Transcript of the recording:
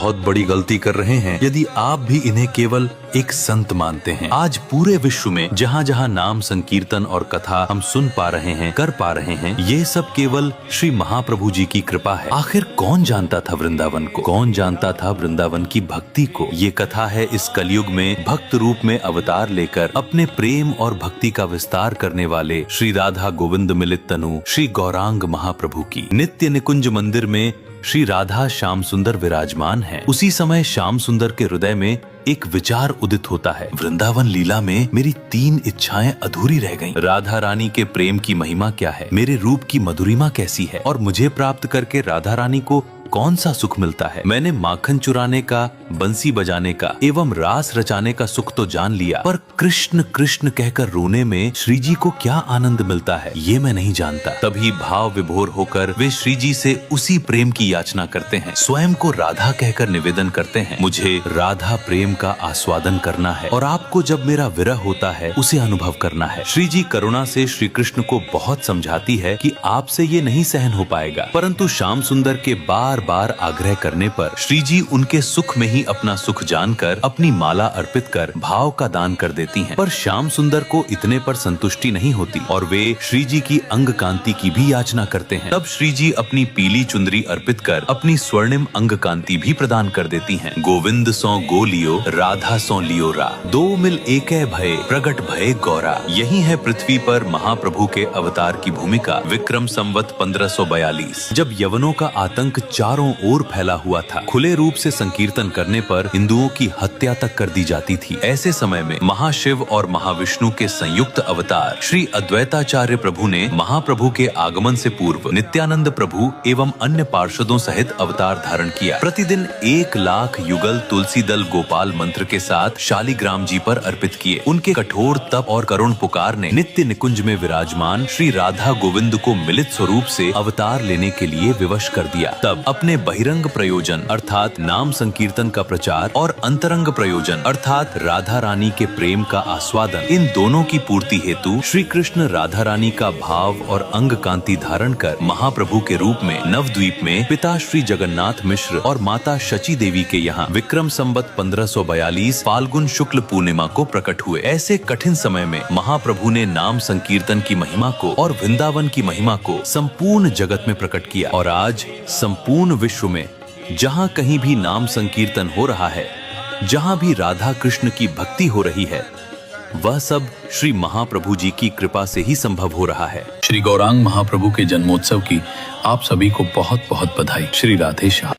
बहुत बड़ी गलती कर रहे हैं यदि आप भी इन्हें केवल एक संत मानते हैं। आज पूरे विश्व में जहाँ जहाँ नाम संकीर्तन और कथा हम सुन पा रहे हैं, कर पा रहे हैं, ये सब केवल श्री महाप्रभु जी की कृपा है। आखिर कौन जानता था वृंदावन को, कौन जानता था वृंदावन की भक्ति को। ये कथा है इस कलयुग में भक्त रूप में अवतार लेकर अपने प्रेम और भक्ति का विस्तार करने वाले श्री राधा गोविंद मिलित तनु श्री गौरांग महाप्रभु की। नित्य निकुंज मंदिर में श्री राधा श्याम सुंदर विराजमान है। उसी समय श्याम सुंदर के हृदय में एक विचार उदित होता है, वृंदावन लीला में मेरी 3 इच्छाएं अधूरी रह गईं। राधा रानी के प्रेम की महिमा क्या है, मेरे रूप की मधुरिमा कैसी है, और मुझे प्राप्त करके राधा रानी को कौन सा सुख मिलता है। मैंने माखन चुराने का, बंसी बजाने का एवं रास रचाने का सुख तो जान लिया, पर कृष्ण कृष्ण कहकर रोने में श्री जी को क्या आनंद मिलता है ये मैं नहीं जानता। तभी भाव विभोर होकर वे श्री जी से उसी प्रेम की याचना करते हैं, स्वयं को राधा कहकर निवेदन करते हैं, मुझे राधा प्रेम का आस्वादन करना है और आपको जब मेरा विरह होता है उसे अनुभव करना है। श्री जी करुणा से श्री कृष्ण को बहुत समझाती है कि आपसे ये नहीं सहन हो पाएगा, परंतु श्याम सुंदर के बार बार आग्रह करने पर श्री जी उनके सुख में ही अपना सुख जानकर अपनी माला अर्पित कर भाव का दान कर देती हैं। पर श्याम सुंदर को इतने पर संतुष्टि नहीं होती और वे श्री जी की अंग कांति की भी याचना करते हैं। तब श्री जी अपनी पीली चुंदरी अर्पित कर अपनी स्वर्णिम अंग कांति भी प्रदान कर देती हैं। गोविंद सो गो लियो, राधा सो लियो रा, 2 मिल एकै भय, प्रगट भय गौरा। यही है पृथ्वी पर महाप्रभु के अवतार की भूमिका। विक्रम संवत 1542 जब यवनों का आतंक चारों ओर फैला हुआ था, खुले रूप से संकीर्तन करने पर हिंदुओं की हत्या तक कर दी जाती थी। ऐसे समय में महाशिव और महाविष्णु के संयुक्त अवतार श्री अद्वैताचार्य प्रभु ने महाप्रभु के आगमन से पूर्व नित्यानंद प्रभु एवं अन्य पार्षदों सहित अवतार धारण किया। प्रतिदिन 1 लाख युगल तुलसी दल गोपाल मंत्र के साथ शालिग्राम जी पर अर्पित किए। उनके कठोर तप और करुण पुकार ने नित्य निकुंज में विराजमान श्री राधा गोविंद को मिलित स्वरूप से अवतार लेने के लिए विवश कर दिया। तब अपने बहिरंग प्रयोजन अर्थात नाम संकीर्तन का प्रचार और अंतरंग प्रयोजन अर्थात राधा रानी के प्रेम का आस्वादन, इन दोनों की पूर्ति हेतु श्री कृष्ण राधा रानी का भाव और अंग कांति धारण कर महाप्रभु के रूप में नवद्वीप में पिता श्री जगन्नाथ मिश्र और माता शची देवी के यहाँ विक्रम संवत 1542 फाल्गुन शुक्ल पूर्णिमा को प्रकट हुए। ऐसे कठिन समय में महाप्रभु ने नाम संकीर्तन की महिमा को और वृंदावन की महिमा को संपूर्ण जगत में प्रकट किया और आज संपूर्ण विश्व में जहाँ कहीं भी नाम संकीर्तन हो रहा है, जहाँ भी राधा कृष्ण की भक्ति हो रही है, वह सब श्री महाप्रभु जी की कृपा से ही संभव हो रहा है। श्री गौरांग महाप्रभु के जन्मोत्सव की आप सभी को बहुत बहुत बधाई। श्री राधे श्याम।